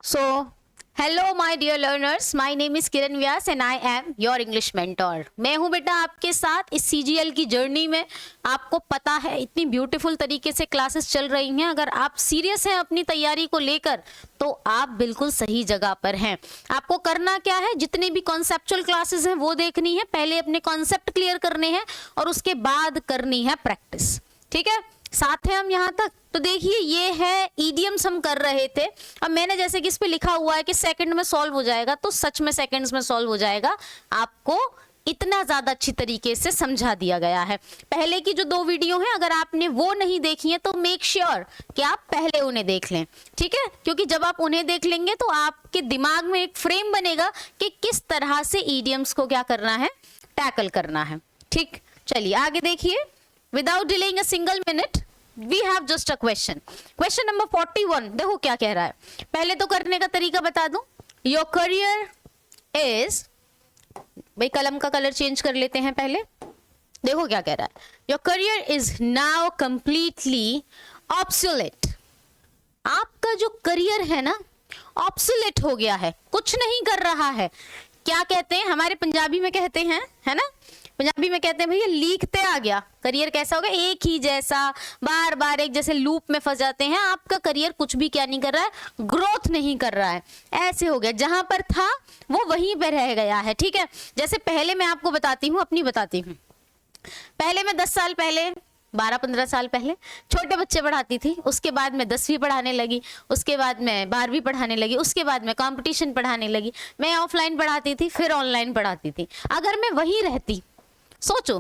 So, hello my dear learners, my name is Kiran Vyas and I am your English mentor. मैं हूं बेटा आपके साथ इस CGL की जर्नी में। आपको पता है इतनी ब्यूटीफुल तरीके से क्लासेस चल रही हैं। अगर आप सीरियस हैं अपनी तैयारी को लेकर तो आप बिल्कुल सही जगह पर हैं। आपको करना क्या है, जितने भी कॉन्सेप्चुअल क्लासेस हैं वो देखनी है, पहले अपने कॉन्सेप्ट क्लियर करने हैं और उसके बाद करनी है प्रैक्टिस। ठीक है, साथ है हम यहाँ तक। तो देखिए ये है ईडियम्स हम कर रहे थे। अब मैंने जैसे कि इस पे लिखा हुआ है कि सेकंड में सॉल्व हो जाएगा, तो सच में सेकंड्स में सॉल्व हो जाएगा। आपको इतना ज्यादा अच्छी तरीके से समझा दिया गया है। पहले की जो 2 वीडियो हैं अगर आपने वो नहीं देखी है तो मेक श्योर कि आप पहले उन्हें देख लें। ठीक है, क्योंकि जब आप उन्हें देख लेंगे तो आपके दिमाग में एक फ्रेम बनेगा कि किस तरह से ईडियम्स को क्या करना है, टैकल करना है। ठीक, चलिए आगे देखिए। Without delaying a single minute, we have just a question. Question number 41. देखो क्या कह रहा है। पहले तो करने का तरीका बता दूं। Your career is, भाई कलम का कलर चेंज कर लेते हैं पहले। देखो क्या कह रहा है। Your career is now completely obsolete. आपका जो करियर है ना, ऑब्सोलेट हो गया है, कुछ नहीं कर रहा है। क्या कहते हैं, हमारे पंजाबी में कहते हैं, है ना, पंजाबी में कहते हैं भैया लीकते आ गया। करियर कैसा हो गया, एक ही जैसा, बार बार एक जैसे लूप में फंस जाते हैं। आपका करियर कुछ भी क्या नहीं कर रहा है, ग्रोथ नहीं कर रहा है। ऐसे हो गया, जहां पर था वो वहीं पे रह गया है। ठीक है, जैसे पहले मैं आपको बताती हूँ, अपनी बताती हूँ। पहले मैं 10 साल पहले, 12-15 साल पहले छोटे बच्चे पढ़ाती थी। उसके बाद मैं 10वीं पढ़ाने लगी, उसके बाद मैं 12वीं पढ़ाने लगी, उसके बाद मैं कंपटीशन पढ़ाने लगी। मैं ऑफलाइन पढ़ाती थी, फिर ऑनलाइन पढ़ाती थी। अगर मैं वहीं रहती, सोचो,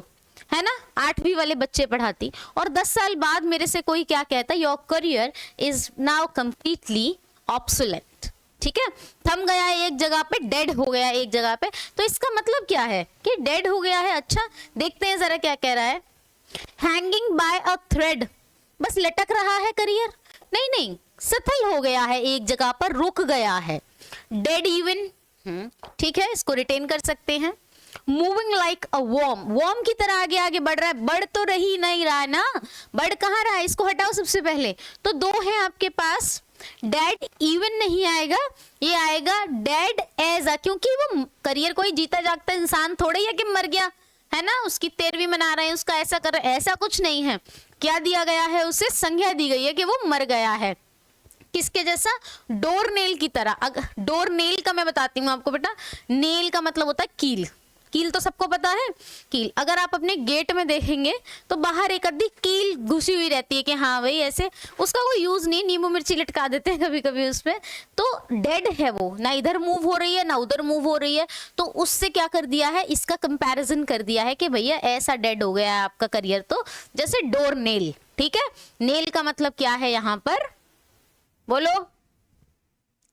है ना, 8वीं वाले बच्चे पढ़ाती और 10 साल बाद मेरे से कोई क्या कहता, your career is now completely obsolete. ठीक है, थम गया है एक जगह पे, डेड हो गया एक जगह पे। तो इसका मतलब क्या है कि डेड हो गया है। अच्छा देखते हैं जरा क्या कह रहा है। हैंगिंग बाय अ थ्रेड, बस लटक रहा है करियर। नहीं नहीं, सेटल हो गया है एक जगह पर, रुक गया है। डेड इवन, ठीक है, इसको रिटेन कर सकते हैं। Moving like a worm, worm की तरह आगे आगे बढ़ रहा है। बढ़ तो रही नहीं रहा है ना, बढ़ कहाँ रहा है, इसको हटाओ सबसे पहले। तो 2 है आपके पास। डेड इवन नहीं आएगा, ये आएगा डेड एज अ, क्योंकि वो करियर कोई जीता जागता इंसान थोड़े ही है कि मर गया, है ना, उसकी 13वीं मना रहे हैं, उसका ऐसा कर रहे हैं, ऐसा कुछ नहीं है। क्या दिया गया है उसे, संज्ञा दी गई है कि वो मर गया है। किसके जैसा, डोर नेल की तरह। डोर नेल का मैं बताती हूँ आपको बेटा। नेल का मतलब होता है कील। कील तो सबको पता है, कील। अगर आप अपने गेट में देखेंगे तो बाहर एक अद्धी कील घुसी हुई रहती है कि हाँ भाई ऐसे, उसका कोई यूज नहीं, नींबू मिर्ची लटका देते हैं कभी कभी उसमें। तो डेड है वो, ना इधर मूव हो रही है ना उधर मूव हो रही है। तो उससे क्या कर दिया है, इसका कंपैरिजन कर दिया है कि भैया ऐसा डेड हो गया है आपका करियर, तो जैसे डोर नेल। ठीक है, नेल का मतलब क्या है यहाँ पर, बोलो,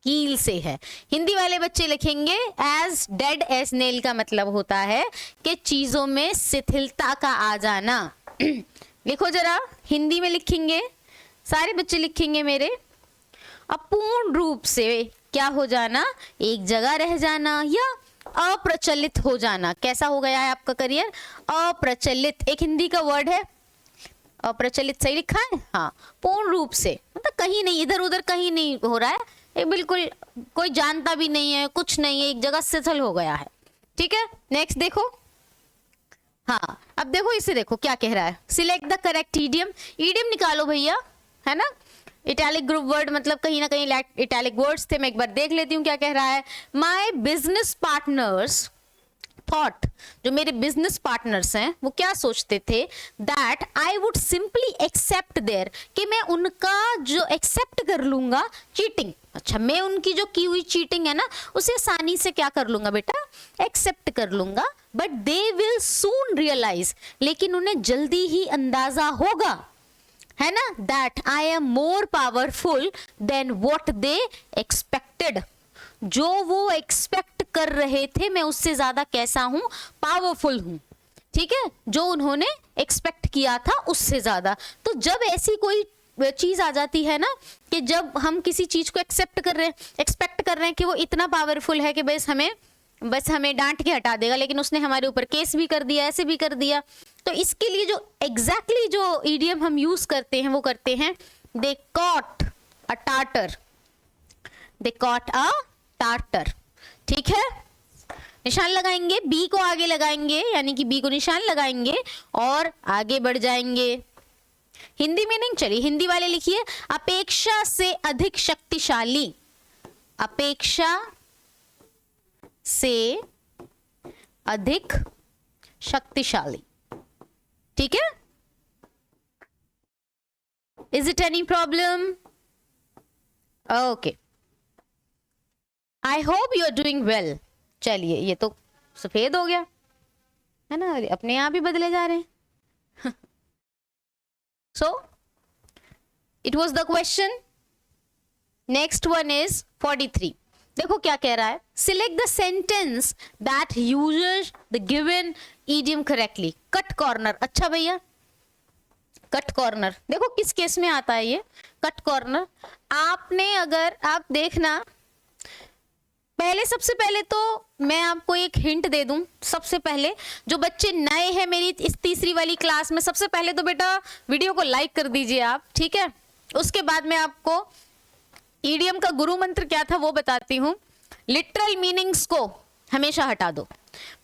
कील से है। हिंदी वाले बच्चे लिखेंगे एज डेड एज नेल का मतलब होता है कि चीजों में शिथिलता का आ जाना। लिखो जरा, हिंदी में लिखेंगे, सारे बच्चे लिखेंगे मेरे। अपूर्ण रूप से क्या हो जाना, एक जगह रह जाना या अप्रचलित हो जाना। कैसा हो गया है आपका करियर, अप्रचलित। एक हिंदी का वर्ड है अप्रचलित, सही लिखा है, हाँ। पूर्ण रूप से मतलब कहीं नहीं, इधर उधर कहीं नहीं हो रहा है, ये बिल्कुल कोई जानता भी नहीं है, कुछ नहीं है, एक जगह सेटल हो गया है। ठीक है, नेक्स्ट देखो। हाँ, अब देखो इसे, देखो क्या कह रहा है। Select the correct idiom, idiom निकालो भैया, है ना। इटैलिक ग्रुप वर्ड मतलब कहीं ना कहीं इटैलिक वर्ड्स थे। मैं एक बार देख लेती हूँ क्या कह रहा है। माय बिजनेस पार्टनर्स थॉट, जो मेरे बिजनेस पार्टनर्स हैं वो क्या सोचते थे, that I would simply accept there, कि मैं उनका जो एक्सेप्ट कर लूंगा चीटिंग। अच्छा, मैं उनकी जो की हुई चीटिंग है ना उसे आसानी से क्या कर लूंगा बेटा, एक्सेप्ट कर लूंगा। But they will soon realise, लेकिन उन्हें जल्दी ही अंदाजा होगा, है ना, that I am more powerful than what they expected. जो वो एक्सपेक्ट कर रहे थे मैं उससे ज्यादा कैसा हूं, पावरफुल हूं। ठीक है, जो उन्होंने एक्सपेक्ट किया था उससे ज्यादा। तो जब ऐसी कोई चीज आ जाती है ना कि जब हम किसी चीज को एक्सेप्ट कर रहे हैं, एक्सपेक्ट कर रहे हैं कि वो इतना पावरफुल है कि बस हमें डांट के हटा देगा, लेकिन उसने हमारे ऊपर केस भी कर दिया, ऐसे भी कर दिया। तो इसके लिए जो एग्जैक्टली जो ईडियम हम यूज करते हैं वो करते हैं, they caught a tartar, they caught a tartar. ठीक है, निशान लगाएंगे, बी को आगे लगाएंगे, यानी कि बी को निशान लगाएंगे और आगे बढ़ जाएंगे। हिंदी में नहीं, चलिए हिंदी वाले लिखिए, अपेक्षा से अधिक शक्तिशाली, अपेक्षा से अधिक शक्तिशाली। ठीक है, is it any problem? Okay, I hope you are doing well. चलिए, ये तो सफेद हो गया है ना, अपने आप ही बदले जा रहे हैं। So it was the question. Next one is 43। देखो क्या कह रहा है, select the sentence that uses the given idiom correctly. Cut corner, अच्छा भैया, कट कॉर्नर देखो किस केस में आता है ये कट कॉर्नर। आपने अगर आप देखना, पहले सबसे पहले तो मैं आपको एक हिंट दे दूं। सबसे पहले जो बच्चे नए हैं मेरी इस तीसरी वाली क्लास में, सबसे पहले तो बेटा वीडियो को लाइक कर दीजिए आप, ठीक है। उसके बाद मैं आपको ईडीएम का गुरु मंत्र क्या था वो बताती हूँ। लिटरल मीनिंग्स को हमेशा हटा दो,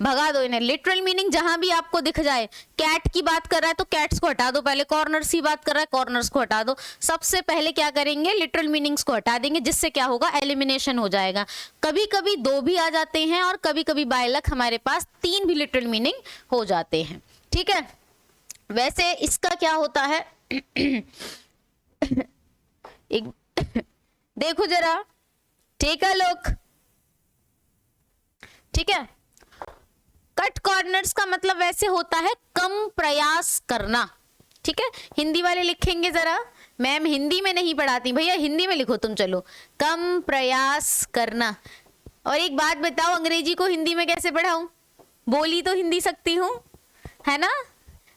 भगा दो इन्हें। लिटरल मीनिंग जहां भी आपको दिख जाए, कैट की बात कर रहा है तो कैट्स को हटा दो पहले, कॉर्नर्स की बात कर रहा है कॉर्नर्स को हटा दो। सबसे पहले क्या करेंगे, लिटरल मीनिंग्स को हटा देंगे, जिससे क्या होगा, एलिमिनेशन हो जाएगा। कभी कभी 2 भी आ जाते हैं और कभी कभी बाय लक हमारे पास 3 भी लिटरल मीनिंग हो जाते हैं, ठीक है। वैसे इसका क्या होता है एक देखो जरा, टेक अ लुक, ठीक है। कट कॉर्नर्स का मतलब वैसे होता है कम प्रयास करना, ठीक है। हिंदी वाले लिखेंगे जरा, मैम हिंदी में नहीं पढ़ाती, भैया हिंदी में लिखो तुम, चलो, कम प्रयास करना। और एक बात बताओ, अंग्रेजी को हिंदी में कैसे पढ़ाऊं? बोली तो हिंदी सकती हूं, है ना।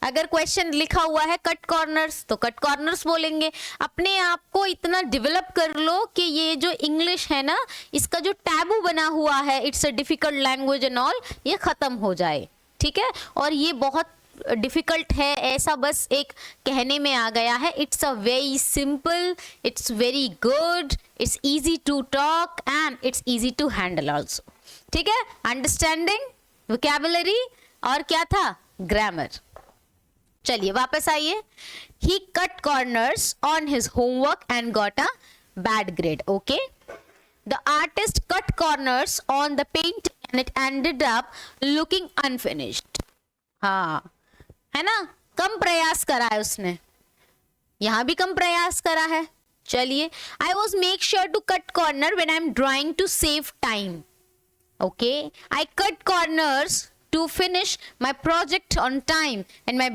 अगर क्वेश्चन लिखा हुआ है कट कॉर्नर्स तो कट कॉर्नर्स बोलेंगे। अपने आप को इतना डेवलप कर लो कि ये जो इंग्लिश है ना, इसका जो टैबू बना हुआ है, it's a difficult language and all, ये खत्म हो जाए, ठीक है। और ये बहुत डिफिकल्ट है ऐसा बस एक कहने में आ गया है। It's a very simple, it's very good, it's easy to talk and it's easy to handle also, ठीक है। अंडरस्टैंडिंग, वोकैबुलरी और क्या था, ग्रामर। चलिए वापस आइए। He cut corners on his homework and got a bad grade, okay. The artist cut corners on the paint and it ended up looking unfinished. हाँ, है ना, कम प्रयास करा है उसने, यहां भी कम प्रयास करा है। चलिए, I was make sure to cut corner when I am drawing to save time, okay. I cut corners to finish my project on time and my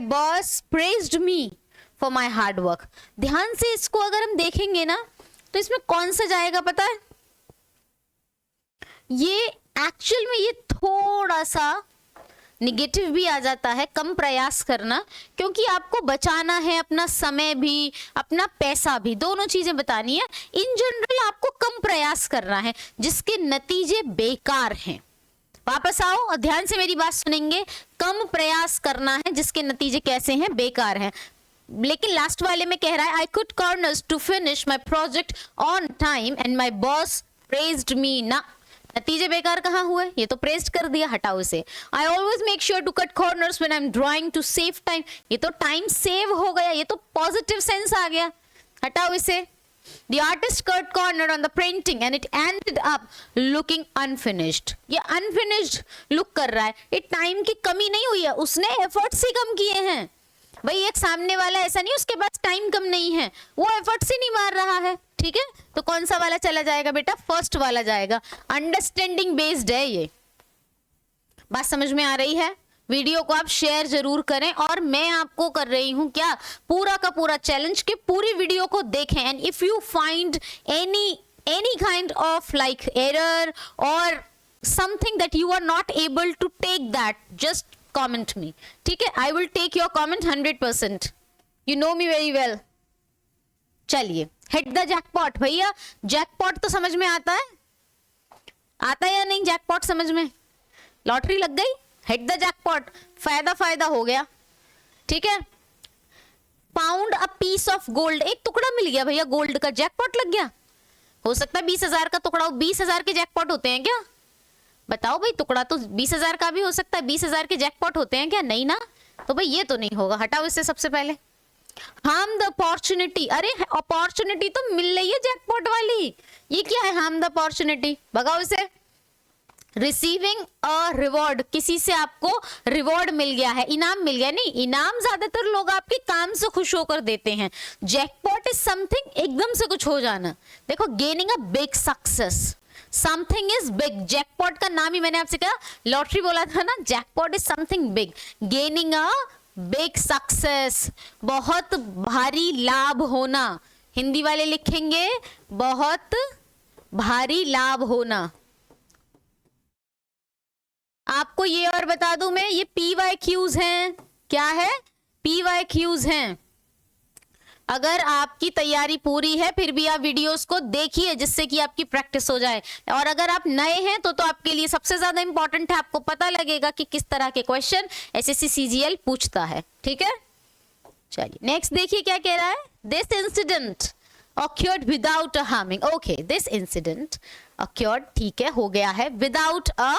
boss praised me for my hard work। ध्यान से इसको अगर हम देखेंगे ना तो इसमें कौन सा जाएगा पता है, ये एक्चुअल में ये थोड़ा सा निगेटिव भी आ जाता है, कम प्रयास करना, क्योंकि आपको बचाना है अपना समय भी, अपना पैसा भी, दोनों चीजें बतानी है। इन जनरल आपको कम प्रयास करना है जिसके नतीजे बेकार हैं। वापस आओ और ध्यान से मेरी बात सुनेंगे, कम प्रयास करना है जिसके नतीजे कैसे हैं, बेकार हैं। लेकिन लास्ट वाले में कह रहा है I could corners to finish my project on time and my boss praised me. ना, नतीजे बेकार कहाँ हुए, ये तो प्रेस्ड कर दिया, हटाओ इसे। I always make sure to cut corners when I am drawing to save time, ये तो टाइम सेव हो गया, ये तो पॉजिटिव सेंस आ गया, हटाओ इसे। The artist cut corner on the painting and it ended up looking unfinished। ये unfinished लुक कर रहा है, ये टाइम की कमी नहीं हुई है, उसने एफर्ट्स ही कम किए हैं। भाई एक सामने वाला ऐसा नहीं उसके पास टाइम कम नहीं है, वो एफर्ट्स ही नहीं मार रहा है, ठीक है। तो कौन सा वाला चला जाएगा बेटा, फर्स्ट वाला जाएगा। अंडरस्टैंडिंग बेस्ड है ये, बात समझ में आ रही है। वीडियो को आप शेयर जरूर करें और मैं आपको कर रही हूं क्या, पूरा का पूरा चैलेंज के पूरी वीडियो को देखें। And if you find any kind of like error or something that you are not able to take that, just comment me, ठीक है। I will take your comment 100%, you know me very well. चलिए, hit the jackpot. भैया jackpot तो समझ में आता है, आता है या नहीं, जैकपॉट समझ में, लॉटरी लग गई, हिट द जैकपॉट, फायदा हो गया, ठीक है। Found a piece of gold, एक टुकड़ा मिल गया भैया गोल्ड का, जैकपॉट लग गया। हो सकता है 20,000 का टुकड़ा, 20,000 के जैकपॉट होते हैं क्या? बताओ भाई, टुकड़ा तो 20,000 का भी हो सकता है, 20,000 के जैकपॉट होते हैं क्या? नहीं ना, तो भाई ये तो नहीं होगा, हटाओ इससे सबसे पहले। हार्म द अपॉर्चुनिटी, अरे अपॉर्चुनिटी तो मिल रही है जैकपॉट वाली, ये क्या है हार्म द अपॉर्चुनिटी, भगाओ इसे। रिसीविंग अ रिवॉर्ड, किसी से आपको रिवॉर्ड मिल गया है, इनाम मिल गया। नहीं, इनाम ज्यादातर लोग आपके काम से खुश होकर देते हैं। जैकपॉट इज समथिंग एकदम से कुछ हो जाना। देखो, gaining a big success, something is big. Jackpot का नाम ही मैंने आपसे कहा, लॉटरी बोला था ना, jackpot is something big. Gaining a big success, बहुत भारी लाभ होना। हिंदी वाले लिखेंगे बहुत भारी लाभ होना। आपको ये और बता दूं मैं, ये PYQs हैं। क्या है? PYQs हैं। अगर आपकी तैयारी पूरी है फिर भी आप वीडियोस को देखिए, जिससे कि आपकी प्रैक्टिस हो जाए। और अगर आप नए हैं तो आपके लिए सबसे ज्यादा इंपॉर्टेंट है, आपको पता लगेगा कि किस तरह के क्वेश्चन SSC CGL पूछता है। ठीक है, चलिए नेक्स्ट देखिए क्या कह रहा है। This incident occurred without a harming, okay, this incident occurred, ठीक है, हो गया है, without a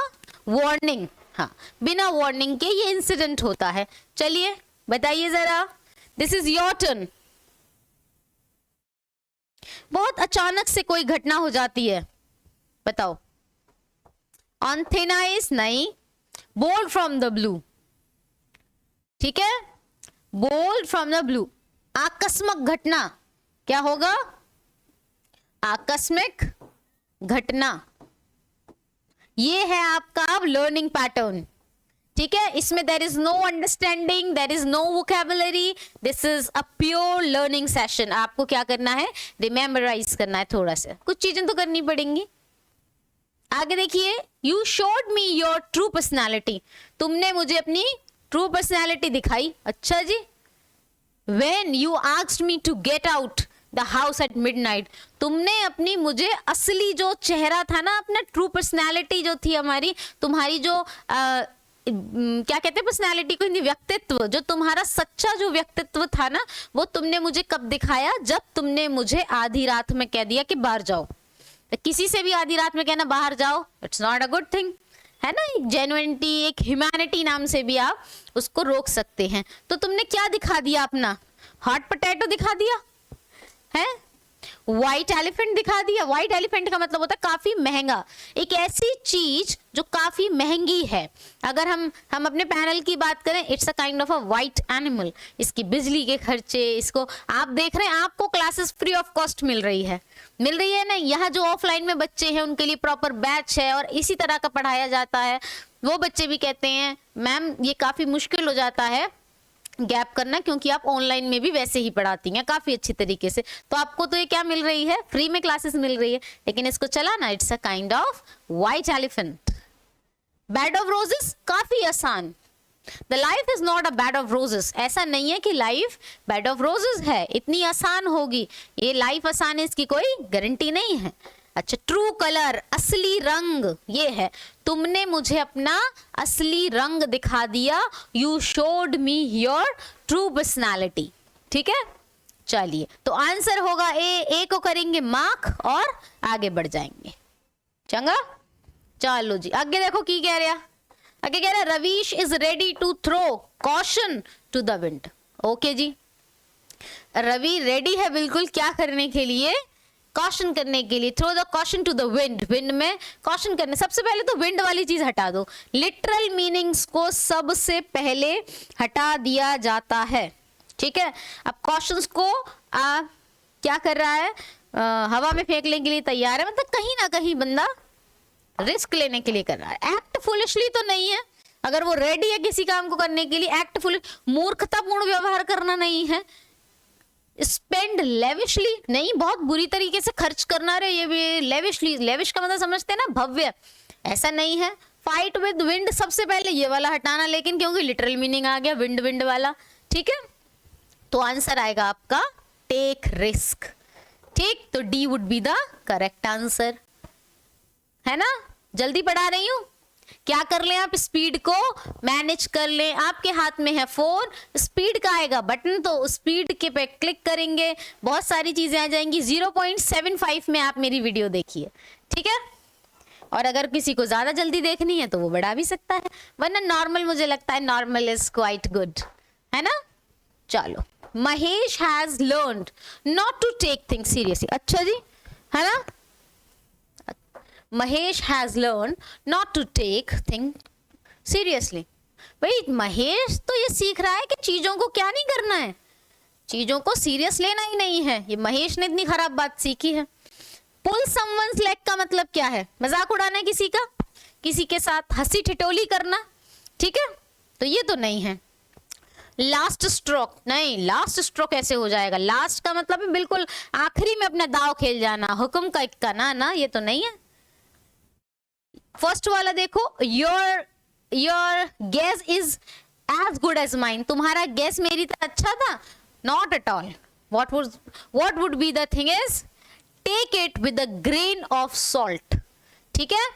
warning, हाँ, बिना वार्निंग के ये इंसिडेंट होता है। चलिए बताइए जरा, दिस इज योर टर्न। बहुत अचानक से कोई घटना हो जाती है, बताओ। ऑन थिन आइस नहीं, बोल्ड फ्रॉम द ब्लू, ठीक है, बोल्ड फ्रॉम द ब्लू। आकस्मिक घटना, क्या होगा? आकस्मिक घटना। ये है आपका अब लर्निंग पैटर्न, ठीक है। इसमें there is no understanding, there is no vocabulary, this is a pure learning session. आपको क्या करना है? रिमेम्बराइज करना है, थोड़ा सा कुछ चीजें तो करनी पड़ेंगी। आगे देखिए, you showed me your true personality, तुमने मुझे अपनी ट्रू पर्सनैलिटी दिखाई। अच्छा जी। When you asked me to get out the house at midnight, तुमने अपनी मुझे असली जो चेहरा था ना, अपना ट्रू पर्सनैलिटी जो थी हमारी, तुम्हारी जो क्या कहते हैं पर्सनैलिटी को हिंदी, व्यक्तित्व, जो तुम्हारा सच्चा जो व्यक्तित्व था ना, वो तुमने मुझे कब दिखाया? जब तुमने मुझे आधी रात में कह दिया कि बाहर जाओ। तो किसी से भी आधी रात में कहना बाहर जाओ, it's not a good thing, है ना। एक जेन्युइनिटी, एक ह्यूमैनिटी नाम से भी आप उसको रोक सकते हैं। तो तुमने क्या दिखा दिया? अपना हॉट पोटैटो दिखा दिया है, व्हाइट एलिफेंट दिखा दिया। व्हाइट एलिफेंट का मतलब होता है काफी महंगा, एक ऐसी चीज जो काफी महंगी है। अगर हम अपने पैनल की बात करें, it's a kind of a white animal. इसकी बिजली के खर्चे, इसको आप देख रहे हैं, आपको क्लासेस फ्री ऑफ कॉस्ट मिल रही है ना। यहाँ जो ऑफलाइन में बच्चे हैं उनके लिए प्रॉपर बैच है और इसी तरह का पढ़ाया जाता है। वो बच्चे भी कहते हैं मैम ये काफी मुश्किल हो जाता है गैप करना, क्योंकि आप ऑनलाइन में भी वैसे ही पढ़ाती हैं काफी अच्छी तरीके से। तो आपको तो ये क्या मिल रही है? फ्री में क्लासेस मिल रही है, लेकिन इसको चलाना, it's a kind of white elephant. Bed of roses, काफी आसान। The life is not a bed of roses, ऐसा नहीं है कि लाइफ बेड ऑफ रोजेस है, इतनी आसान होगी। ये लाइफ आसान है इसकी कोई गारंटी नहीं है। अच्छा, ट्रू कलर, असली रंग, ये है, तुमने मुझे अपना असली रंग दिखा दिया। You showed me your true personality, ठीक है। चलिए, तो आंसर होगा ए को करेंगे मार्क और आगे बढ़ जाएंगे। चंगा, चलो जी आगे देखो की कह रहा। आगे कह रहा Ravish is ready to throw caution to the wind. Okay जी, रवि रेडी है बिल्कुल, क्या करने के लिए? कॉशन करने के लिए। Throw the caution to the wind, wind में कॉशन करने। सबसे पहले तो विंड वाली चीज हटा दो, लिटरल मीनिंग्स को सबसे पहले हटा दिया जाता है, ठीक है। अब कॉशंस को क्या कर रहा है? हवा में फेंकने के लिए तैयार है, मतलब कहीं ना कहीं बंदा रिस्क लेने के लिए कर रहा है। एक्ट फुलिशली तो नहीं है, अगर वो रेडी है किसी काम को करने के लिए। एक्ट फुलिश, मूर्खतापूर्ण व्यवहार करना नहीं है। स्पेंड लेविशली नहीं, बहुत बुरी तरीके से खर्च करना रहे, ये भी लेविशली। लेविश का मतलब समझते हैं ना, भव्य, ऐसा नहीं है। फाइट विद विंड, सबसे पहले ये वाला हटाना, लेकिन क्योंकि लिटरल मीनिंग आ गया विंड विंड वाला, ठीक है। तो आंसर आएगा आपका टेक रिस्क, ठीक। तो D would be the correct answer, है ना। जल्दी पढ़ा रही हूं, क्या कर लें आप, स्पीड को मैनेज कर लें। आपके हाथ में है फोन, स्पीड का आएगा बटन, तो स्पीड के पे क्लिक करेंगे, बहुत सारी चीजें आ जाएंगी। 0.75 में आप मेरी वीडियो देखिए, ठीक है। और अगर किसी को ज्यादा जल्दी देखनी है तो वो बढ़ा भी सकता है, वरना नॉर्मल मुझे लगता है नॉर्मल इज क्वाइट गुड, है ना। चलो, Mahesh has learned not to take things seriously. अच्छा जी, है ना। Mahesh has learn not to take thing seriously. भाई महेश तो ये सीख रहा है कि चीजों को क्या नहीं करना है, चीजों को सीरियस लेना ही नहीं है। ये महेश ने इतनी खराब बात सीखी है। पुल समवन्स लेग का मतलब क्या है, मजाक उड़ाना किसी का, किसी के साथ हंसी ठिठोली करना, ठीक है। तो ये तो नहीं है। लास्ट स्ट्रोक, नहीं, लास्ट स्ट्रोक ऐसे हो जाएगा। लास्ट का मतलब है बिल्कुल आखिरी में अपना दाव खेल जाना, हुक्म का इक्का, ना ये तो नहीं है। फर्स्ट वाला देखो, your guess is as good as mine. तुम्हारा गेस मेरी तरह अच्छा था, not at all. What would be the thing is, take it with a grain of salt, ठीक है।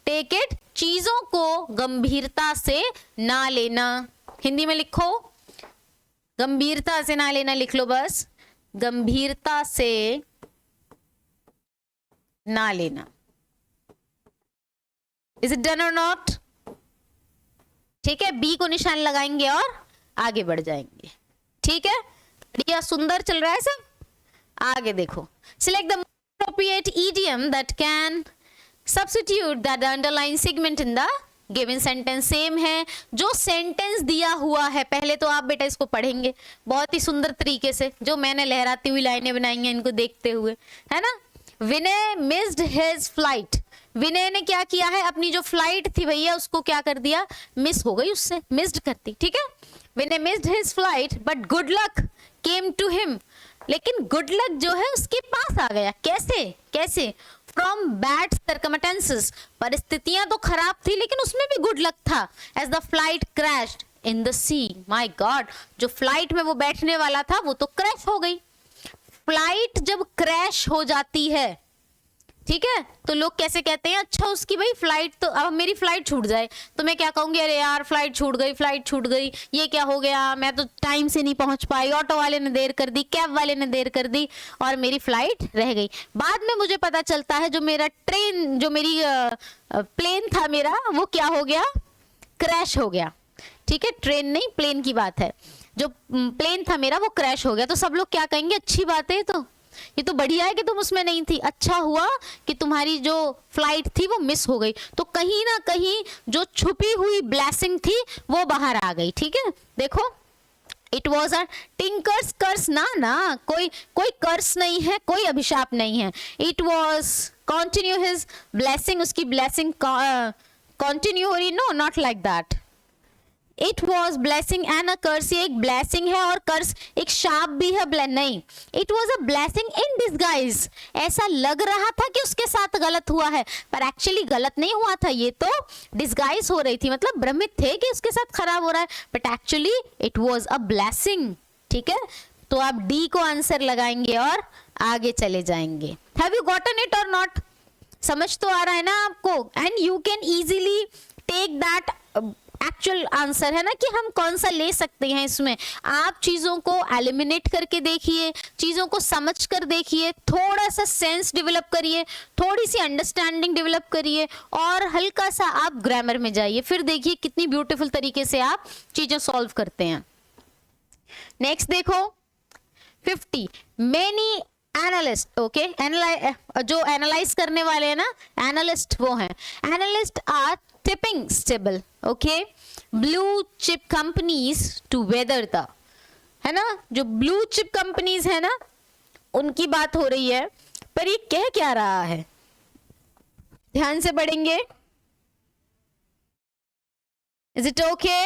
टेक इट, चीजों को गंभीरता से ना लेना। हिंदी में लिखो, गंभीरता से ना लेना, लिख लो बस, गंभीरता से ना लेना। इज इट डन और नॉट, ठीक है। बी को निशान लगाएंगे और आगे बढ़ जाएंगे, ठीक है। बढ़िया, सुंदर चल रहा है सब। आगे देखो, select the appropriate idiom that can substitute that underlying segment in the given sentence। Same है, जो सेंटेंस दिया हुआ है, पहले तो आप बेटा इसको पढ़ेंगे बहुत ही सुंदर तरीके से, जो मैंने लहराती हुई लाइनें बनाई हैं इनको देखते हुए, है ना। विनय मिस्ड हिज फ्लाइट। विनय ने क्या किया है, अपनी जो फ्लाइट थी भैया उसको क्या कर दिया, मिस हो गई, उससे मिस्ड करती, ठीक है। Vinay missed his flight but good luck came to him. लेकिन गुड लक जो है उसके पास आ गया। कैसे फ्रॉम बैड सर्कमस्टेंसेस, परिस्थितियां तो खराब थी लेकिन उसमें भी गुड लक था। As the flight crashed in the sea, my god, जो फ्लाइट में वो बैठने वाला था वो तो क्रैश हो गई। फ्लाइट जब क्रैश हो जाती है, ठीक है, तो लोग कैसे कहते हैं, अच्छा उसकी भाई फ्लाइट, तो अब मेरी फ्लाइट छूट जाए तो मैं क्या कहूंगी, अरे यार फ्लाइट छूट गई, ये क्या हो गया, मैं तो टाइम से नहीं पहुंच पाई, ऑटो वाले ने देर कर दी, कैब वाले ने देर कर दी और मेरी फ्लाइट रह गई। बाद में मुझे पता चलता है जो मेरा ट्रेन, जो मेरी प्लेन था मेरा, वो क्या हो गया, क्रैश हो गया, ठीक है। ट्रेन नहीं, प्लेन की बात है। जो प्लेन था मेरा वो क्रैश हो गया, तो सब लोग क्या कहेंगे, अच्छी बात है, तो ये तो बढ़िया है कि तुम उसमें नहीं थी, अच्छा हुआ कि तुम्हारी जो फ्लाइट थी वो मिस हो गई। तो कहीं ना कहीं जो छुपी हुई ब्लेसिंग थी वो बाहर आ गई, ठीक है। देखो, it was a tinker's curse, ना कोई कर्स नहीं है, कोई अभिशाप नहीं है। It was continue his blessing, उसकी ब्लेसिंग कंटिन्यू हो रही, no not like that. It was blessing and a curse, ये एक ब्लेसिंग है और कर्स एक शाप भी है, नहीं, it was a blessing in disguise. ऐसा लग रहा था कि उसके साथ गलत हुआ है, पर एक्चुअली गलत नहीं हुआ था, ये तो डिस्गाइज हो रही थी, मतलब भ्रमित थे कि उसके साथ खराब हो रहा है, but actually it was a blessing, ठीक है। तो आप डी को आंसर लगाएंगे और आगे चले जाएंगे। Have you gotten it or not, समझ तो आ रहा है ना आपको। And you can easily take that actual answer, है ना, कि हम कौन सा ले सकते हैं इसमें। आप चीजों को एलिमिनेट करके देखिए, चीजों को समझ कर देखिए, थोड़ा सा सेंस डेवलप करिए, थोड़ी सी अंडरस्टैंडिंग डेवलप करिए और हल्का सा आप ग्रामर में जाइए, फिर देखिए कितनी ब्यूटीफुल तरीके से आप चीजें सॉल्व करते हैं। नेक्स्ट देखो 50, मेनी एनालिस्ट, ओके, जो एनालाइज करने वाले हैं ना, एनालिस्ट वो हैं, analyst are tipping stable, okay, blue chip companies to weather the, है ना, जो blue chip companies है ना उनकी बात हो रही है, पर ये कह क्या रहा है, ध्यान से पढ़ेंगे। Is it okay,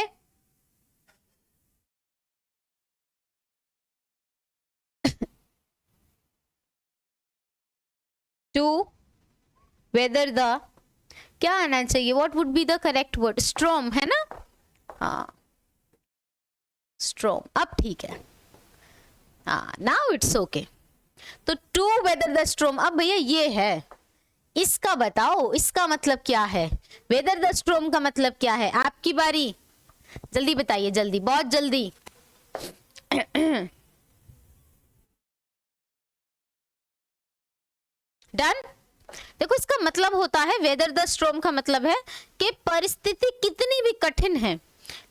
to weather the, क्या आना चाहिए, what would be the correct word, storm, है ना, हाँ स्ट्रॉम, अब ठीक है, हाँ नाउ इट्स ओके। तो टू वेदर द स्ट्रॉम, अब भैया ये है इसका बताओ, इसका मतलब क्या है? वेदर द स्टॉर्म का मतलब क्या है? आपकी बारी, जल्दी बताइए, जल्दी, बहुत जल्दी। डन। देखो इसका मतलब होता है, वेदर द स्टॉर्म का मतलब है कि परिस्थिति कितनी भी कठिन है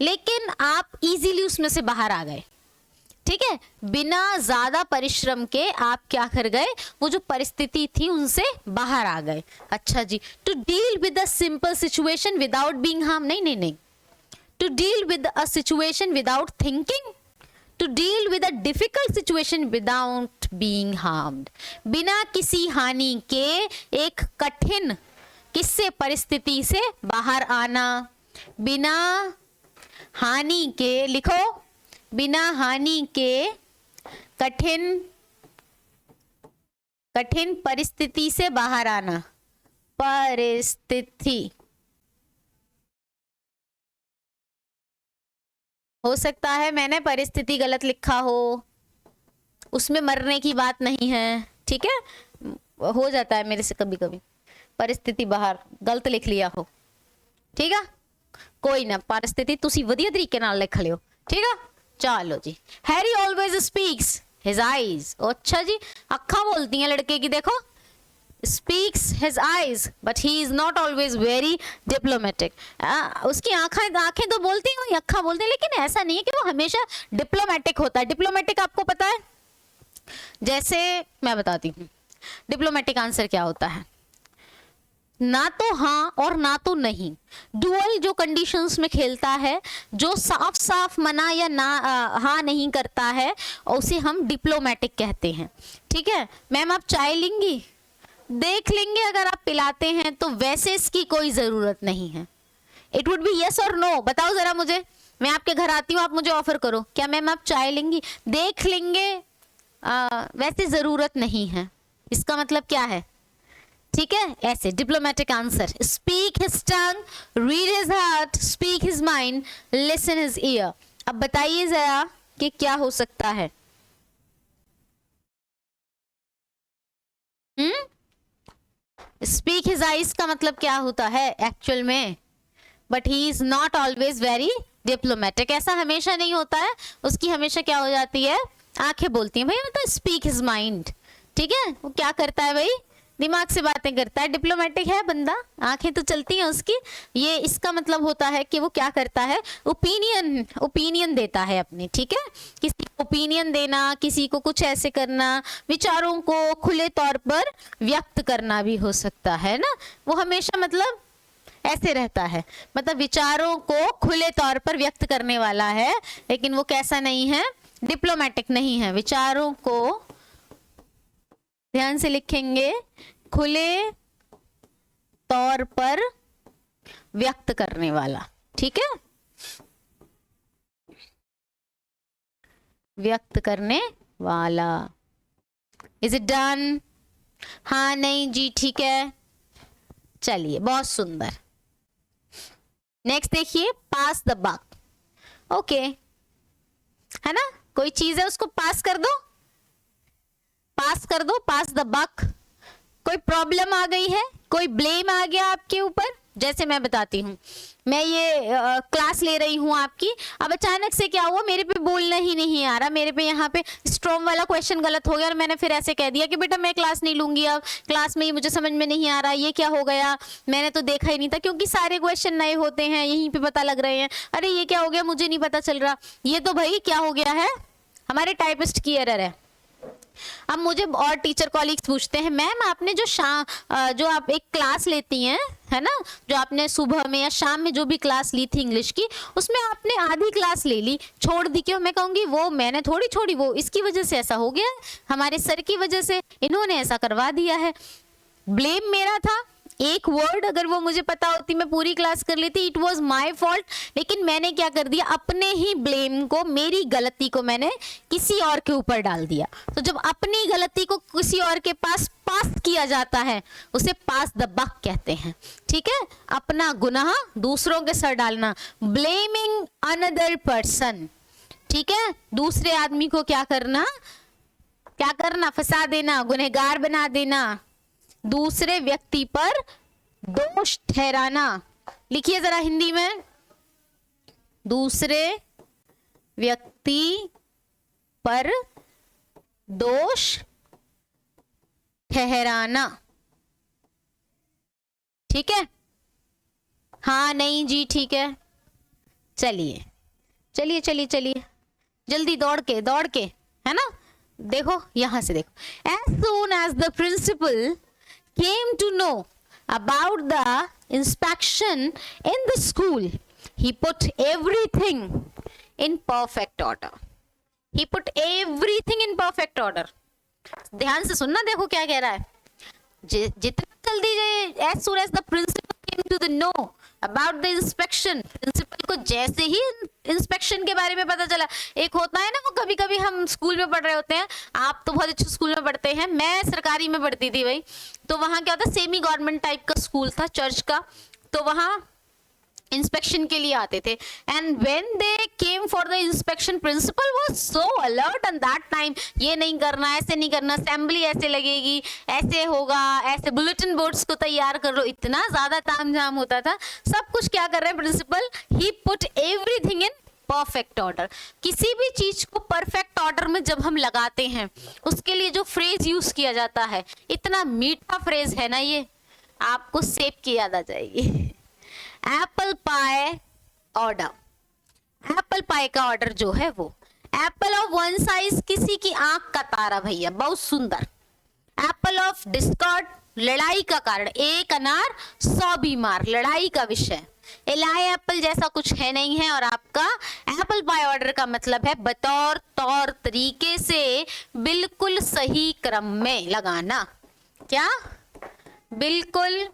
लेकिन आप इजीली उसमें से बाहर आ गए। ठीक है, बिना ज्यादा परिश्रम के आप क्या कर गए, वो जो परिस्थिति थी उनसे बाहर आ गए। अच्छा जी, to deal with a simple situation without being harm, नहीं नहीं नहीं, to deal with a situation without thinking, to deal with a difficult situation without being harmed, बिना किसी हानि के एक कठिन किससे, परिस्थिति से बाहर आना, बिना हानि के, लिखो, बिना हानि के कठिन कठिन परिस्थिति से बाहर आना, परिस्थिति, हो सकता है मैंने परिस्थिति गलत लिखा हो, उसमें मरने की बात नहीं है, ठीक है, हो जाता है मेरे से कभी कभी, परिस्थिति बाहर गलत लिख लिया हो, ठीक है, कोई ना, परिस्थिति तुसी वधिया तरीके नाल लिख लियो, ठीक है। चलो जी, Harry always speaks his eyes, अच्छा जी, अखा बोलती हैं लड़के की, देखो, speaks his eyes but he is not always very diplomatic, उसकी आंखें तो बोलती हैं, अखा बोलते हैं, लेकिन ऐसा नहीं है कि वो हमेशा डिप्लोमेटिक होता है। डिप्लोमेटिक आपको पता है, जैसे मैं बताती हूँ डिप्लोमेटिक आंसर क्या होता है, ना तो हाँ और ना तो नहीं, डुअल जो कंडीशंस में खेलता है, जो साफ साफ मना या ना हाँ नहीं करता है, उसे हम डिप्लोमेटिक कहते हैं। ठीक है मैम, आप चाय लेंगी, देख लेंगे, अगर आप पिलाते हैं तो वैसे इसकी कोई जरूरत नहीं है। इट वुड बी यस और नो, बताओ जरा मुझे, मैं आपके घर आती हूँ, आप मुझे ऑफर करो, क्या मैम आप चाय लेंगी, देख लेंगे, वैसे जरूरत नहीं है, इसका मतलब क्या है? ठीक है, ऐसे डिप्लोमेटिक आंसर, स्पीक हिज टंग, read his heart, speak his mind, listen his year. अब बताइए जरा कि क्या हो सकता है? स्पीक हिज आइज का मतलब क्या होता है एक्चुअल में? But he is not always very diplomatic, ऐसा हमेशा नहीं होता है, उसकी हमेशा क्या हो जाती है, आंखें बोलती हैं। भैया मतलब स्पीक हिज माइंड, ठीक है, वो क्या करता है भाई, दिमाग से बातें करता है, डिप्लोमेटिक है बंदा, आंखें तो चलती हैं उसकी। ये इसका मतलब होता है कि वो क्या करता है, ओपिनियन देता है अपनी, ठीक है, किसी को ओपिनियन देना, किसी को कुछ ऐसे करना, विचारों को खुले तौर पर व्यक्त करना भी हो सकता है ना, वो हमेशा मतलब ऐसे रहता है, मतलब विचारों को खुले तौर पर व्यक्त करने वाला है, लेकिन वो कैसा नहीं है, डिप्लोमेटिक नहीं है। विचारों को ध्यान से लिखेंगे, खुले तौर पर व्यक्त करने वाला, ठीक है, व्यक्त करने वाला। Is it done? हाँ नहीं जी, ठीक है, चलिए बहुत सुंदर। नेक्स्ट देखिए, पास द बक, ओके, है ना, कोई चीज है उसको पास कर दो, पास कर दो, पास द बक। कोई प्रॉब्लम आ गई है, कोई ब्लेम आ गया आपके ऊपर, जैसे मैं बताती हूँ, मैं ये क्लास ले रही हूँ आपकी, अब अचानक से क्या हुआ, मेरे पे बोलना ही नहीं आ रहा, मेरे पे यहाँ पे स्ट्रॉन्ग वाला क्वेश्चन गलत हो गया और मैंने फिर ऐसे कह दिया कि बेटा मैं क्लास नहीं लूंगी, अब क्लास में ही मुझे समझ में नहीं आ रहा, ये क्या हो गया, मैंने तो देखा ही नहीं था, क्योंकि सारे क्वेश्चन नए होते हैं, यहीं पे पता लग रहे हैं, अरे ये क्या हो गया, मुझे नहीं पता चल रहा, ये तो भाई क्या हो गया है, हमारे टाइपिस्ट की एरर है। अब मुझे और टीचर कॉलीग्स पूछते हैं, मैम आपने जो जो आप एक क्लास लेती हैं, है ना, जो आपने सुबह में या शाम में जो भी क्लास ली थी इंग्लिश की, उसमें आपने आधी क्लास ले ली, छोड़ दी क्यों? मैं कहूँगी वो मैंने थोड़ी छोड़ी, वो इसकी वजह से ऐसा हो गया है, हमारे सर की वजह से इन्होंने ऐसा करवा दिया है, ब्लेम मेरा था, एक वर्ड अगर वो मुझे पता होती मैं पूरी क्लास कर लेती, इट वॉज माई फॉल्ट, लेकिन मैंने क्या कर दिया, अपने ही ब्लेम को, मेरी गलती को मैंने किसी और के ऊपर डाल दिया। तो जब अपनी गलती को किसी और के पास पास किया जाता है, उसे पास द बक कहते हैं, ठीक है, अपना गुनाह दूसरों के सर डालना, ब्लेमिंग अनदर पर्सन, ठीक है, दूसरे आदमी को क्या करना, फंसा देना, गुनहगार बना देना, दूसरे व्यक्ति पर दोष ठहराना। लिखिए जरा हिंदी में, दूसरे व्यक्ति पर दोष ठहराना। ठीक है, हाँ नहीं जी ठीक है, चलिए चलिए चलिए चलिए जल्दी दौड़ के, है ना। देखो यहां से देखो, as soon as the principal came to know about the inspection in the school, he put everything in perfect order. He put everything in perfect order. ध्यान से सुनना, देखो क्या कह रहा है। जितना जल्दी, as soon as the principal came to the know about the inspection, principal को जैसे ही इंस्पेक्शन के बारे में पता चला। एक होता है ना, वो कभी कभी हम स्कूल में पढ़ रहे होते हैं, आप तो बहुत अच्छे स्कूल में पढ़ते हैं, मैं सरकारी में पढ़ती थी भाई, तो वहां क्या होता, सेमी गवर्नमेंट टाइप का स्कूल था, चर्च का, तो वहां इंस्पेक्शन के लिए आते थे। And when they came for the inspection, principal was so alert at that time, ये नहीं करना, ऐसे नहीं करना, असेंबली ऐसे लगेगी, ऐसे होगा, ऐसे बुलेटिन बोर्ड्स को तैयार कर लो, इतना ज्यादा तामझाम होता था। सब कुछ क्या कर रहे हैं principal, he put everything in perfect order. किसी भी चीज को परफेक्ट ऑर्डर में जब हम लगाते हैं, उसके लिए जो फ्रेज यूज किया जाता है, इतना मीठा फ्रेज है ना, ये आपको सेब की याद आ जाएगी। Apple pie order, apple pie का ऑर्डर जो है वो, एप्पल ऑफ वन साइज, किसी की आंख का तारा भैया, बहुत सुंदर। एप्पल ऑफ डिस्कॉर्ड, लड़ाई का कारण, एक अनार 100 बीमार, लड़ाई का विषय। एलाई एप्पल जैसा कुछ है नहीं है, और आपका एप्पल पाई ऑर्डर का मतलब है बतौर तौर तरीके से, बिल्कुल सही क्रम में लगाना। क्या? बिल्कुल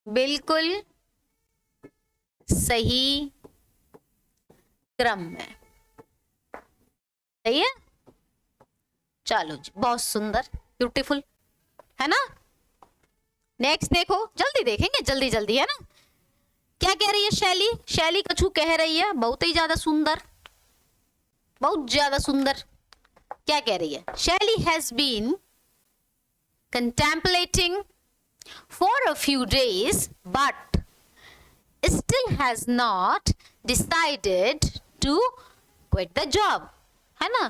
बिल्कुल सही क्रम में, सही है। चलो जी, बहुत सुंदर, ब्यूटीफुल, है ना। नेक्स्ट देखो, जल्दी देखेंगे, जल्दी जल्दी, है ना। क्या कह रही है शैली? शैली कछु कह रही है, बहुत ही ज्यादा सुंदर, बहुत ज्यादा सुंदर। क्या कह रही है? Shaili has been contemplating for a few days but still has not decided to quit the job, है ना।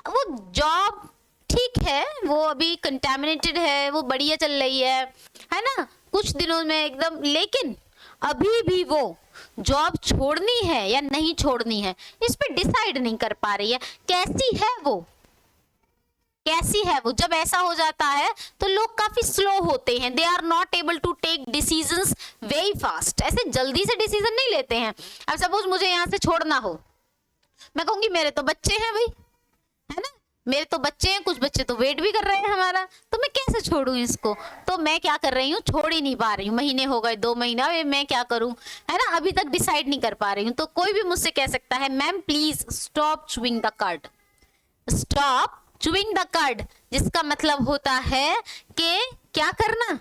वो जॉब ठीक है, वो अभी कंटेमिनेटेड है, वो बढ़िया चल रही है ना, कुछ दिनों में एकदम, लेकिन अभी भी वो जॉब छोड़नी है या नहीं छोड़नी है, इस पे डिसाइड नहीं कर पा रही है। कैसी है वो? कैसी है वो? जब ऐसा हो जाता है तो लोग काफी स्लो होते हैं, they are not able to take decisions very fast, ऐसे जल्दी से डिसीजन नहीं लेते हैं। अब सपोज मुझे यहाँ से छोड़ना हो, मैं कहूंगी मेरे तो बच्चे हैं भाई, है ना, मेरे तो बच्चे हैं, कुछ बच्चे तो वेट भी कर रहे हैं हमारा, तो मैं कैसे छोड़ूं इसको। तो मैं क्या कर रही हूँ, छोड़ ही नहीं पा रही हूँ, महीने हो गए, 2 महीना, मैं क्या करूं, है ना, अभी तक डिसाइड नहीं कर पा रही हूँ। तो कोई भी मुझसे कह सकता है, ma'am please stop chewing the card, stop chewing the card, जिसका मतलब होता है कि क्या करना,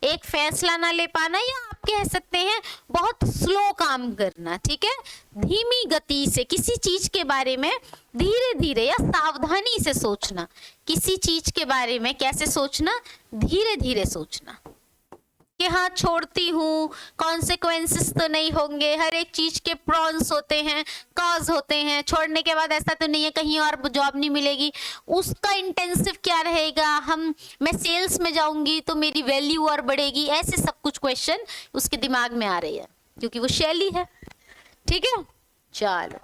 एक फैसला ना ले पाना, या आप कह सकते हैं बहुत स्लो काम करना, ठीक है, धीमी गति से किसी चीज के बारे में धीरे धीरे या सावधानी से सोचना। किसी चीज के बारे में कैसे सोचना? धीरे धीरे सोचना कि हाँ छोड़ती हूँ, कॉन्सिक्वेंसेस तो नहीं होंगे, हर एक चीज के प्रॉन्स होते हैं, कॉज होते हैं, छोड़ने के बाद ऐसा तो नहीं है कहीं और जॉब नहीं मिलेगी, उसका इंटेंसिव क्या रहेगा, मैं सेल्स में जाऊंगी तो मेरी वैल्यू और बढ़ेगी, ऐसे सब कुछ क्वेश्चन उसके दिमाग में आ रही है, क्योंकि वो शैली है, ठीक है। चलो,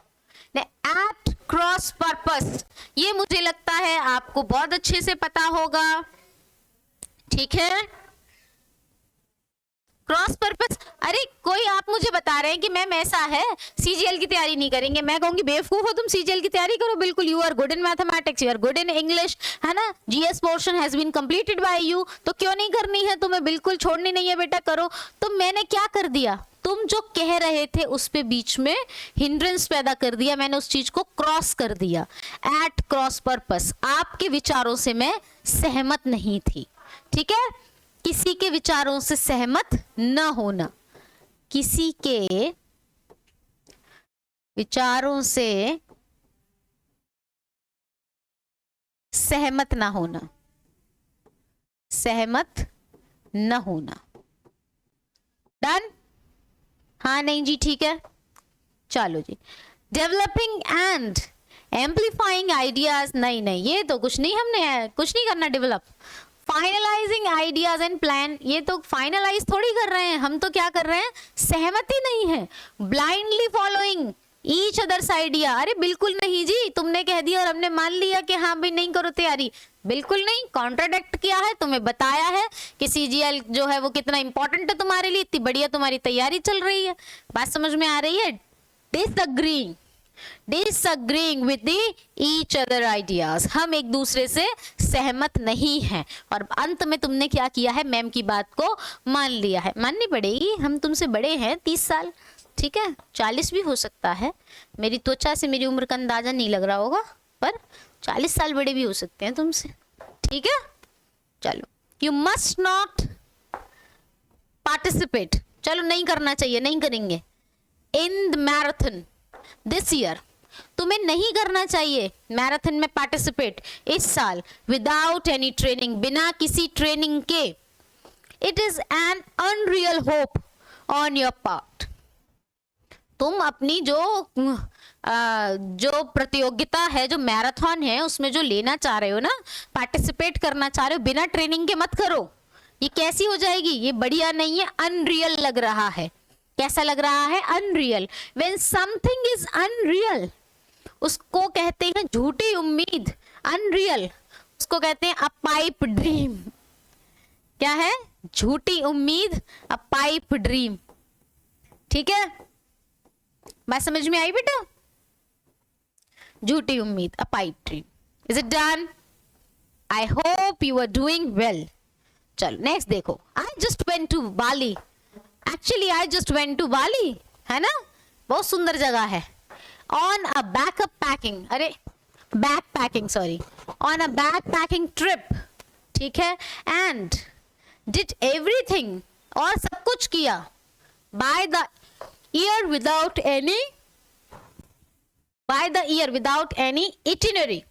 एट क्रॉस पर्पस, ये मुझे लगता है आपको बहुत अच्छे से पता होगा, ठीक है। क्रॉस पर्पस, अरे कोई आप मुझे बता रहे हैं कि मैम ऐसा है सीजीएल की तैयारी नहीं करेंगे, मैं कहूंगी बेवकूफ हो तुम, सीजीएल की तैयारी करो, बिल्कुल, you are good in mathematics, you are good in English, है ना, GS portion has been completed by you, तो क्यों नहीं करनी है तुम्हें, बिल्कुल छोड़नी नहीं है बेटा, करो। तो मैंने क्या कर दिया, तुम जो कह रहे थे उस पे बीच में हिंड्रेंस पैदा कर दिया, मैंने उस चीज को क्रॉस कर दिया। एट क्रॉस पर्पस, आपके विचारों से मैं सहमत नहीं थी, ठीक है। किसी के विचारों से सहमत न होना, किसी के विचारों से सहमत ना होना, सहमत न होना। डन? हाँ नहीं जी ठीक है, चलो जी। डेवलपिंग एंड एम्पलीफाइंग आइडियाज, नहीं नहीं ये तो कुछ नहीं, हमने कुछ नहीं करना develop. Finalising ideas and plan, ये तो फाइनलाइज थोड़ी कर रहे हैं हम, तो क्या कर रहे हैं, सहमति नहीं है। Blindly following each others idea, अरे बिल्कुल नहीं जी, तुमने कह दिया और हमने मान लिया कि हाँ भाई नहीं करो तैयारी, बिल्कुल नहीं। कॉन्ट्राडिक्ट किया है, तुम्हें बताया है कि सीजीएल जो है वो कितना इंपॉर्टेंट है तुम्हारे लिए, इतनी बढ़िया तुम्हारी तैयारी चल रही है, बात समझ में आ रही है। Disagreeing with the each other ideas, हम एक दूसरे से सहमत नहीं हैं, और अंत में तुमने क्या किया है, मैम की बात को मान लिया है। माननी पड़ेगी, हम तुमसे बड़े हैं 30 साल, ठीक है, 40 भी हो सकता है, मेरी त्वचा से मेरी उम्र का अंदाजा नहीं लग रहा होगा, पर 40 साल बड़े भी हो सकते हैं तुमसे, ठीक है। चलो, यू मस्ट नॉट पार्टिसिपेट, चलो नहीं करना चाहिए, नहीं करेंगे। In the marathon this year, तुम्हें नहीं करना चाहिए मैराथन में पार्टिसिपेट इस साल विदाउट एनी ट्रेनिंग, बिना किसी ट्रेनिंग के। It is an unreal hope on your part, तुम अपनी जो प्रतियोगिता है, जो मैराथन है, उसमें जो लेना चाह रहे हो ना, पार्टिसिपेट करना चाह रहे हो, बिना ट्रेनिंग के मत करो। ये कैसी हो जाएगी, ये बढ़िया नहीं है, अनरियल लग रहा है। कैसा लग रहा है, unreal. When something is unreal, उसको कहते हैं झूठी उम्मीद, अनरियल, उसको कहते हैं अ पाइप ड्रीम। क्या है, झूठी उम्मीद, अ पाइप ड्रीम, ठीक है, बात समझ में आई बेटा। झूठी उम्मीद, a pipe dream. Is it done? I hope you are doing well. चलो नेक्स्ट देखो, I just went to Bali, actually I just went to Bali, है ना, बहुत सुंदर जगह है। ऑन अ बैकअप पैकिंग, अरे backpacking sorry, on a backpacking trip, ठीक है, एंड डिड एवरीथिंग, और सब कुछ किया, by the year without any, by the year without any itinerary.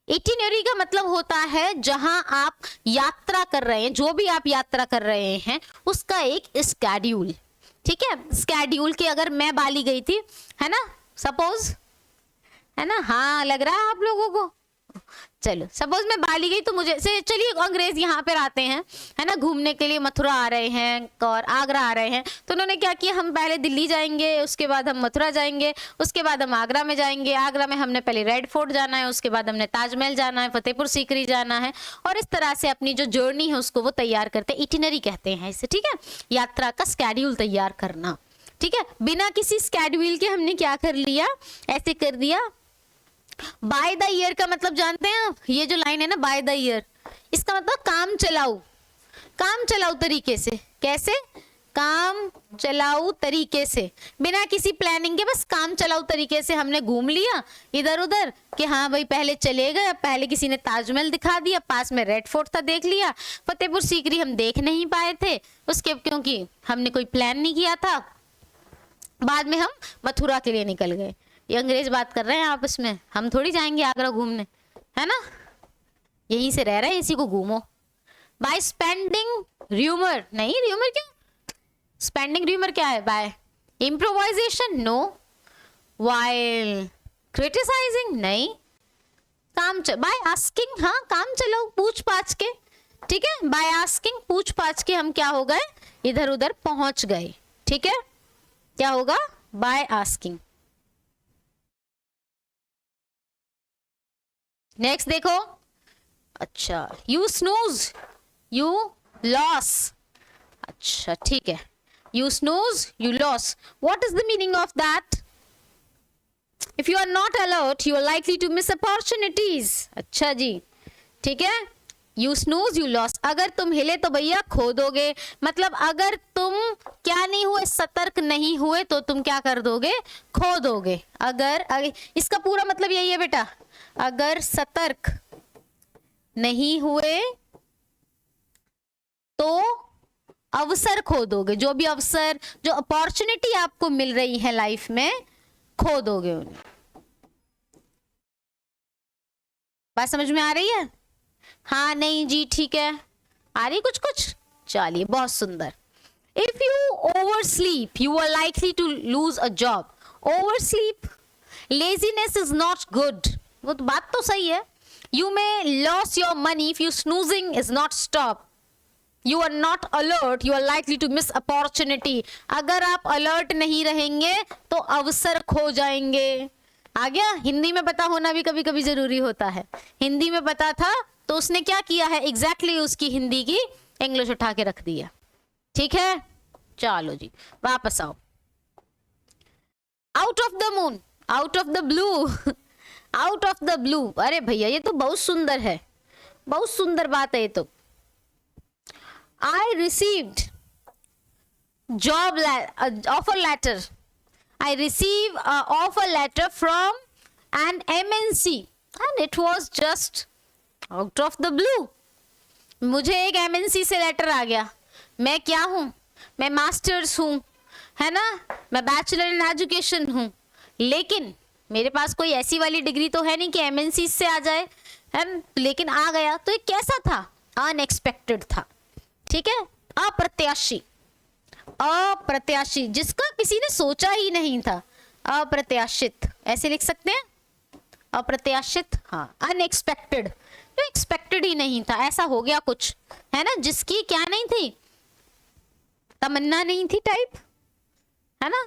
Itinerary का मतलब होता है जहां आप यात्रा कर रहे हैं, जो भी आप यात्रा कर रहे हैं उसका एक स्केड्यूल, ठीक है। स्केड्यूल के, अगर मैं बाली गई थी, है ना, सपोज, है ना, हाँ लग रहा है आप लोगों को, चलो सपोज मैं बाली गई तो मुझे से, चलिए अंग्रेज यहाँ पर आते हैं, है ना, घूमने के लिए मथुरा आ रहे हैं और आगरा आ रहे हैं, तो उन्होंने क्या किया, हम पहले दिल्ली जाएंगे, उसके बाद हम मथुरा जाएंगे, उसके बाद हम आगरा में जाएंगे, आगरा में हमने पहले रेड फोर्ट जाना है, उसके बाद हमने ताजमहल जाना है, फतेहपुर सीकरी जाना है, और इस तरह से अपनी जो जर्नी है उसको वो तैयार करते हैं, इटिनरी कहते हैं इसे, ठीक है, यात्रा का स्केड्यूल तैयार करना, ठीक है। बिना किसी स्केड्यूल के हमने क्या कर लिया, ऐसे कर दिया। बाय द ईयर का मतलब जानते हैं आप, ये जो लाइन है ना बाय द ईयर, इसका मतलब काम चलाऊ, काम चलाऊ तरीके से। कैसे, काम चलाऊ तरीके से, बिना किसी प्लानिंग के, बस काम चलाऊ तरीके से हमने घूम लिया इधर उधर, कि हाँ भाई पहले चले गए, पहले किसी ने ताजमहल दिखा दिया, पास में रेड फोर्ट था देख लिया, फतेहपुर सीकरी हम देख नहीं पाए थे उसके, क्योंकि हमने कोई प्लान नहीं किया था, बाद में हम मथुरा के लिए निकल गए। ये अंग्रेज बात कर रहे हैं आपस में, हम थोड़ी जाएंगे आगरा घूमने, है ना, यहीं से रह रहे हैं, इसी को घूमो। बाय स्पेंडिंग र्यूमर, नहीं र्यूमर क्या, स्पेंडिंग र्यूमर क्या है, by improvisation, no, while criticising, नहीं, काम बाय आस्किंग, हाँ काम चलो पूछ पाछ के, ठीक है, बाय आस्किंग, पूछ पाछ के हम क्या हो गए, इधर उधर पहुंच गए, ठीक है, क्या होगा, बाय आस्किंग। नेक्स्ट देखो, अच्छा, यू स्नूज यू लॉस, अच्छा ठीक है, you snooze you loss, what is the meaning of that, if you are not alert you are likely to miss opportunities. अच्छा जी, ठीक है, यू स्नूज यू लॉस, अगर तुम हिले तो भैया खो दोगे, मतलब अगर तुम क्या नहीं हुए, सतर्क नहीं हुए, तो तुम क्या कर दोगे, खो दोगे। अगर इसका पूरा मतलब यही है बेटा, अगर सतर्क नहीं हुए तो अवसर खो दोगे, जो भी अवसर, जो अपॉर्चुनिटी आपको मिल रही है लाइफ में, खो दोगे उन्हें। बात समझ में आ रही है, हाँ नहीं जी ठीक है, आ रही कुछ कुछ? चलिए, बहुत सुंदर। If you oversleep, you are likely to lose a job. Oversleep, laziness is not good. वो तो बात तो सही है। You may lose your money if you snoozing is not stop. You are not alert, you are likely to miss opportunity. अगर आप alert नहीं रहेंगे तो अवसर खो जाएंगे। आ गया? हिंदी में पता होना भी कभी कभी जरूरी होता है। हिंदी में पता था तो उसने क्या किया है, एग्जैक्टली उसकी हिंदी की इंग्लिश उठा के रख दिया। ठीक है, चलो जी वापस आओ। Out of the moon, out of the blue, out of the blue. अरे भैया ये तो बहुत सुंदर है, बहुत सुंदर बात है ये तो। I received job offer letter, I receive a offer letter from an MNC and it was just out of the blue. मुझे एक MNC से लेटर आ गया। मैं क्या हूँ? मैं मास्टर्स हूँ, है ना, मैं बैचलर इन एजुकेशन हूँ, लेकिन मेरे पास कोई ऐसी वाली डिग्री तो है नहीं कि MNC से आ जाए, है, लेकिन आ गया। तो ये कैसा था? अनएक्सपेक्टेड था। ठीक है, अप्रत्याशी, अप्रत्याशी, जिसका किसी ने सोचा ही नहीं था। अप्रत्याशित ऐसे लिख सकते हैं, अप्रत्याशित। हाँ, अनएक्सपेक्टेड, जो एक्सपेक्टेड ही नहीं था, ऐसा हो गया कुछ, है ना, जिसकी क्या नहीं थी, तमन्ना नहीं थी टाइप, है ना।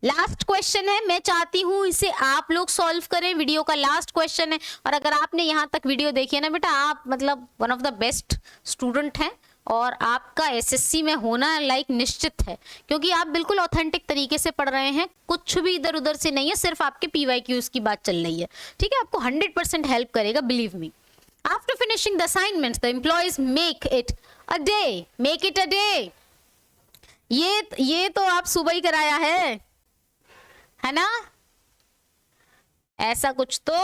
लास्ट क्वेश्चन है, मैं चाहती हूँ इसे आप लोग सॉल्व करें। वीडियो का लास्ट क्वेश्चन है, और अगर आपने यहाँ तक वीडियो देखी है ना बेटा, आप मतलब one of the best student हैं, और आपका एसएससी में होना लाइक निश्चित है, क्योंकि आप बिल्कुल ऑथेंटिक तरीके से पढ़ रहे हैं, कुछ भी इधर उधर से नहीं है, सिर्फ आपके PYQs की बात चल रही है। ठीक है, आपको 100% हेल्प करेगा, believe me. After finishing the assignments the employees make it a day, make it a day. ये तो आप सुबह ही कराया है ना, ऐसा कुछ तो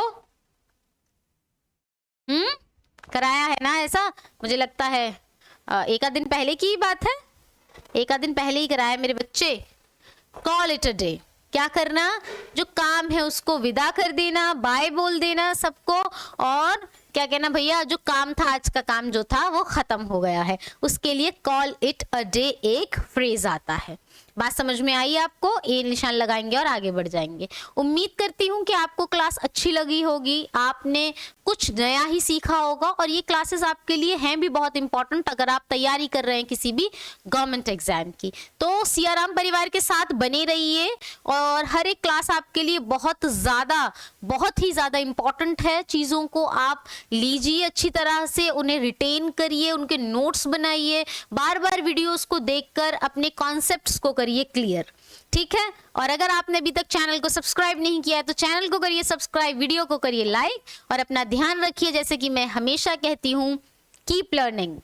कराया है ना, ऐसा मुझे लगता है। एक आध दिन पहले की ही बात है, एक आध दिन पहले ही कराया मेरे बच्चे। कॉल इट अ डे, क्या करना, जो काम है उसको विदा कर देना, बाय बोल देना सबको, और क्या कहना भैया, जो काम था, आज का काम जो था वो खत्म हो गया है, उसके लिए कॉल इट अ डे एक फ्रेज आता है। बात समझ में आई आपको? ए निशान लगाएंगे और आगे बढ़ जाएंगे। उम्मीद करती हूँ कि आपको क्लास अच्छी लगी होगी, आपने कुछ नया ही सीखा होगा, और ये क्लासेस आपके लिए हैं भी बहुत इंपॉर्टेंट अगर आप तैयारी कर रहे हैं किसी भी गवर्नमेंट एग्जाम की। तो सियाराम परिवार के साथ बने रहिए, और हर एक क्लास आपके लिए बहुत ही ज़्यादा इंपॉर्टेंट है। चीज़ों को आप लीजिए अच्छी तरह से, उन्हें रिटेन करिए, उनके नोट्स बनाइए, बार बार वीडियोस को देखकर अपने कॉन्सेप्ट्स को करिए क्लियर। ठीक है, और अगर आपने अभी तक चैनल को सब्सक्राइब नहीं किया है तो चैनल को करिए सब्सक्राइब, वीडियो को करिए लाइक, और अपना ध्यान रखिए, जैसे कि मैं हमेशा कहती हूँ, कीप लर्निंग।